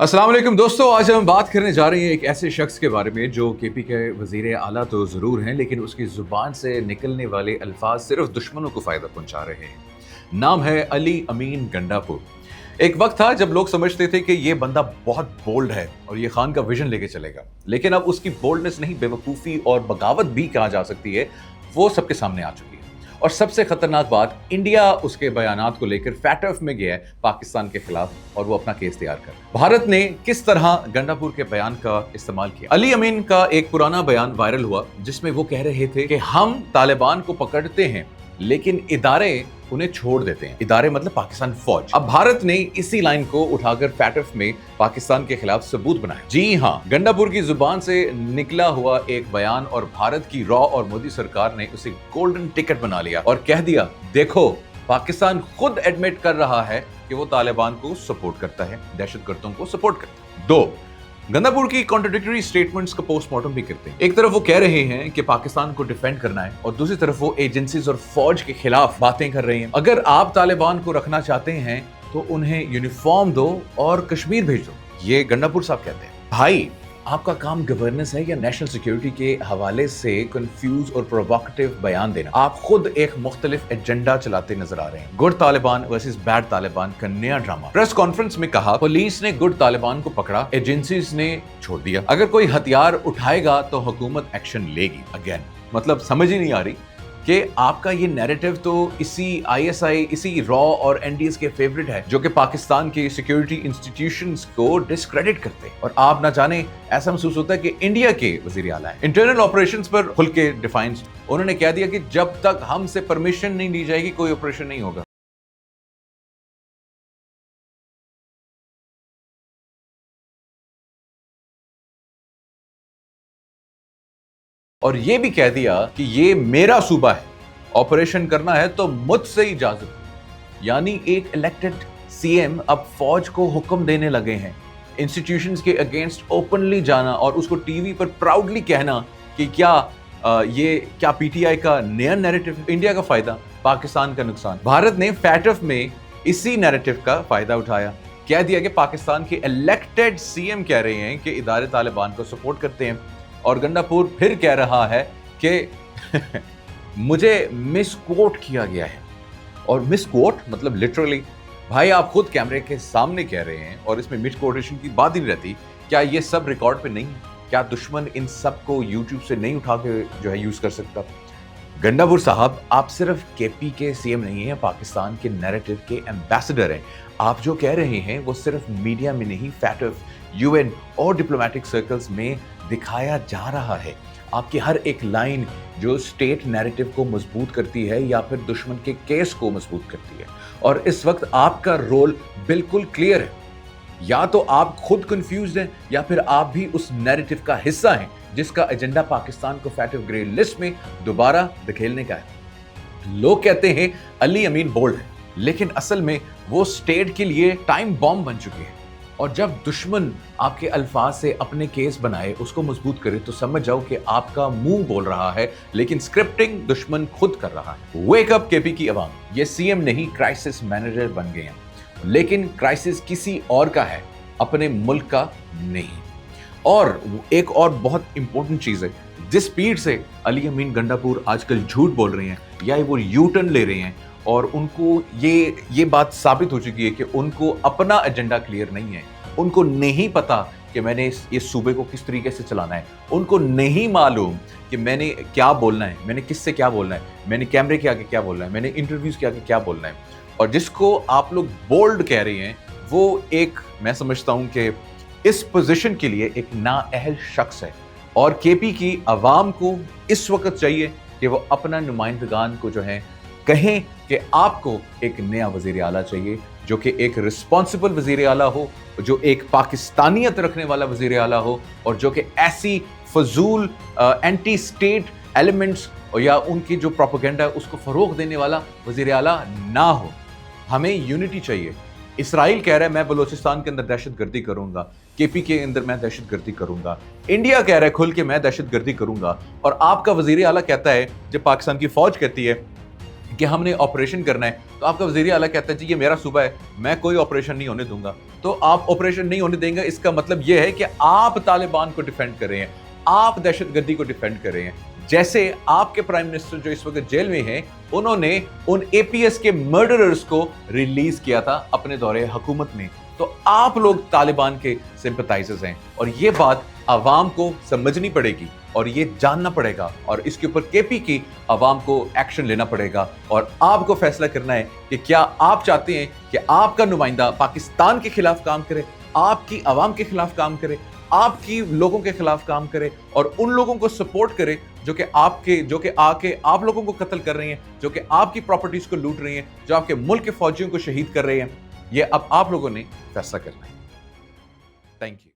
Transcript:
अस्सलाम वालेकुम दोस्तों, आज हम बात करने जा रहे हैं एक ऐसे शख्स के बारे में जो केपी के वज़ीर आला तो ज़रूर हैं, लेकिन उसकी ज़ुबान से निकलने वाले अल्फाज सिर्फ दुश्मनों को फ़ायदा पहुंचा रहे हैं। नाम है अली अमीन गंडापुर। एक वक्त था जब लोग समझते थे कि ये बंदा बहुत बोल्ड है और ये खान का विजन लेके चलेगा, लेकिन अब उसकी बोल्डनेस नहीं बेवकूफ़ी और बगावत भी कहा जा सकती है, वो सबके सामने आ चुकी है। और सबसे खतरनाक बात, इंडिया उसके बयानात को लेकर फैटफ में गया है पाकिस्तान के खिलाफ और वो अपना केस तैयार कर। भारत ने किस तरह गंडापुर के बयान का इस्तेमाल किया। अली अमीन का एक पुराना बयान वायरल हुआ जिसमें वो कह रहे थे कि हम तालिबान को पकड़ते हैं लेकिन इदारे उन्हें छोड़ देते हैं। इदारे मतलब पाकिस्तान फौज। अब भारत ने इसी लाइन को उठाकर फैटफ में पाकिस्तान के खिलाफ सबूत बनाया। जी हाँ, गंडापुर की जुबान से निकला हुआ एक बयान और भारत की रॉ और मोदी सरकार ने उसे गोल्डन टिकट बना लिया और कह दिया, देखो पाकिस्तान खुद एडमिट कर रहा है कि वो तालिबान को सपोर्ट करता है, दहशतगर्दों को सपोर्ट करता है। दो, गंडापुर की कॉन्ट्रडिक्टरी स्टेटमेंट्स का पोस्टमार्टम भी करते हैं। एक तरफ वो कह रहे हैं कि पाकिस्तान को डिफेंड करना है और दूसरी तरफ वो एजेंसीज और फौज के खिलाफ बातें कर रहे हैं। अगर आप तालिबान को रखना चाहते हैं तो उन्हें यूनिफॉर्म दो और कश्मीर भेज दो, ये गंडापुर साहब कहते हैं। भाई, आपका काम गवर्नेंस है या नेशनल सिक्योरिटी के हवाले से कंफ्यूज और प्रोवोकेटिव बयान देना? आप खुद एक मुख्तलिफ एजेंडा चलाते नजर आ रहे हैं। Good Taliban versus bad Taliban का नया ड्रामा। प्रेस कॉन्फ्रेंस में कहा, पुलिस ने गुड तालिबान को पकड़ा, एजेंसीज ने छोड़ दिया। अगर कोई हथियार उठाएगा तो हुकूमत एक्शन लेगी। अगेन मतलब समझ ही नहीं आ रही कि आपका ये नैरेटिव तो इसी आईएसआई, इसी रॉ और एनडीएस के फेवरेट है जो कि पाकिस्तान के सिक्योरिटी इंस्टीट्यूशंस को डिस्क्रेडिट करते हैं। और आप ना जाने, ऐसा महसूस होता है कि इंडिया के वजीर आला है। इंटरनल ऑपरेशंस पर खुल के डिफाइंस उन्होंने कह दिया कि जब तक हमसे परमिशन नहीं ली जाएगी कोई ऑपरेशन नहीं होगा। और ये भी कह दिया कि ये मेरा सूबा है, ऑपरेशन करना है तो मुझसे इजाजत। यानी एक इलेक्टेड सीएम अब फौज को हुक्म देने लगे हैं। इंस्टीट्यूशंस के अगेंस्ट ओपनली जाना और उसको टीवी पर प्राउडली कहना कि ये क्या पीटीआई का नया नैरेटिव है। इंडिया का फायदा, पाकिस्तान का नुकसान। भारत ने फैटफ में इसी नैरेटिव का फायदा उठाया। कह दिया कि पाकिस्तान के इलेक्टेड सीएम कह रहे हैं कि इदारे तालिबान को सपोर्ट करते हैं और गंडापुर फिर कह रहा है कि मुझे मिसकोट किया गया है। और मिसकोट मतलब लिटरली, भाई आप खुद कैमरे के सामने कह रहे हैं और इसमें मिसकोटेशन की बात ही नहीं रहती। क्या ये सब रिकॉर्ड पे नहीं है? क्या दुश्मन इन सब को यूट्यूब से नहीं उठा के जो है यूज कर सकता? गंडापुर साहब, आप सिर्फ केपी के सीएम नहीं हैं, पाकिस्तान के नैरेटिव के एम्बेसडर हैं। आप जो कह रहे हैं वो सिर्फ मीडिया में नहीं, फैटफ, यूएन और डिप्लोमेटिक सर्कल्स में दिखाया जा रहा है। आपकी हर एक लाइन जो स्टेट नैरेटिव को मजबूत करती है या फिर दुश्मन के केस को मजबूत करती है। और इस वक्त आपका रोल बिल्कुल क्लियर है। या तो आप खुद कंफ्यूज्ड हैं या फिर आप भी उस नैरेटिव का हिस्सा हैं जिसका एजेंडा पाकिस्तान को फैटफ ग्रे लिस्ट में दोबारा धकेलने का है। लोग कहते हैं अली अमीन बोल्ड है, लेकिन असल में वो स्टेट के लिए टाइम बॉम्ब बन चुके हैं। और जब दुश्मन आपके अल्फाज से अपने केस बनाए, उसको मजबूत करे, तो समझ जाओ कि आपका मुंह बोल रहा है लेकिन स्क्रिप्टिंग दुश्मन खुद कर रहा है। वेक अप केपी की अवाम, ये सीएम नहीं क्राइसिस मैनेजर बन गए हैं, लेकिन क्राइसिस किसी और का है, अपने मुल्क का नहीं। और एक और बहुत इंपॉर्टेंट चीज है, जिस स्पीड से अली अमीन गंडापुर आजकल झूठ बोल रहे हैं या वो यू टर्न ले रहे हैं और उनको ये बात साबित हो चुकी है कि उनको अपना एजेंडा क्लियर नहीं है। उनको नहीं पता कि मैंने इस सूबे को किस तरीके से चलाना है। उनको नहीं मालूम कि मैंने क्या बोलना है, मैंने किससे क्या बोलना है, मैंने कैमरे के आगे क्या बोलना है, मैंने इंटरव्यूज के आगे क्या बोलना है। और जिसको आप लोग बोल्ड कह रहे हैं वो एक, मैं समझता हूं कि इस पोजीशन के लिए एक नाअहल शख्स है। और केपी की आवाम को इस वक्त चाहिए कि वो अपना नुमाइंदगान को जो है कहें कि आपको एक नया वजीर आला चाहिए जो कि एक रिस्पॉन्सिबल वजीर आला हो, जो एक पाकिस्तानियत रखने वाला वजीर आला हो और जो कि ऐसी फजूल एंटी स्टेट एलिमेंट्स या उनकी जो प्रोपेगेंडा है उसको फरोग देने वाला वजीर आला ना हो। हमें यूनिटी चाहिए। इसराइल कह रहा है मैं बलूचिस्तान के अंदर दहशतगर्दी करूंगा, केपी के अंदर मैं दहशतगर्दी करूंगा, इंडिया कह रहा है खुल के मैं दहशतगर्दी करूंगा, और आपका वजीर आला कहता है, जब पाकिस्तान की फौज कहती है कि हमने ऑपरेशन करना है, तो आपका वजीर आला कहता है जी ये मेरा सूबा है, मैं कोई ऑपरेशन नहीं होने दूंगा। تو آپ آپریشن نہیں ہونے دیں گے. اس کا مطلب یہ ہے کہ آپ طالبان کو ڈیفینڈ کر رہے ہیں, آپ دہشت گردی کو ڈیفینڈ کر رہے ہیں. جیسے آپ کے پرائم منسٹر جو اس وقت جیل میں ہیں, انہوں نے ان اے پی ایس کے مرڈررز کو ریلیز کیا تھا اپنے دورے حکومت میں. تو آپ لوگ طالبان کے سمپتائزرز ہیں, اور یہ بات عوام کو سمجھنی پڑے گی اور یہ جاننا پڑے گا, اور اس کے اوپر کے پی کی عوام کو ایکشن لینا پڑے گا. اور آپ کو فیصلہ کرنا ہے کہ کیا آپ چاہتے ہیں کہ آپ کا نمائندہ پاکستان کے خلاف کام کرے, آپ کی عوام کے خلاف کام کرے, آپ کی لوگوں کے خلاف کام کرے, اور ان لوگوں کو سپورٹ کرے جو کہ آ کے آپ لوگوں کو قتل کر رہے ہیں, جو کہ آپ کی پراپرٹیز کو لوٹ رہے ہیں, جو آپ کے ملک کے فوجیوں کو شہید کر رہے ہیں. یہ اب آپ لوگوں نے فیصلہ کرنا ہے. Thank you.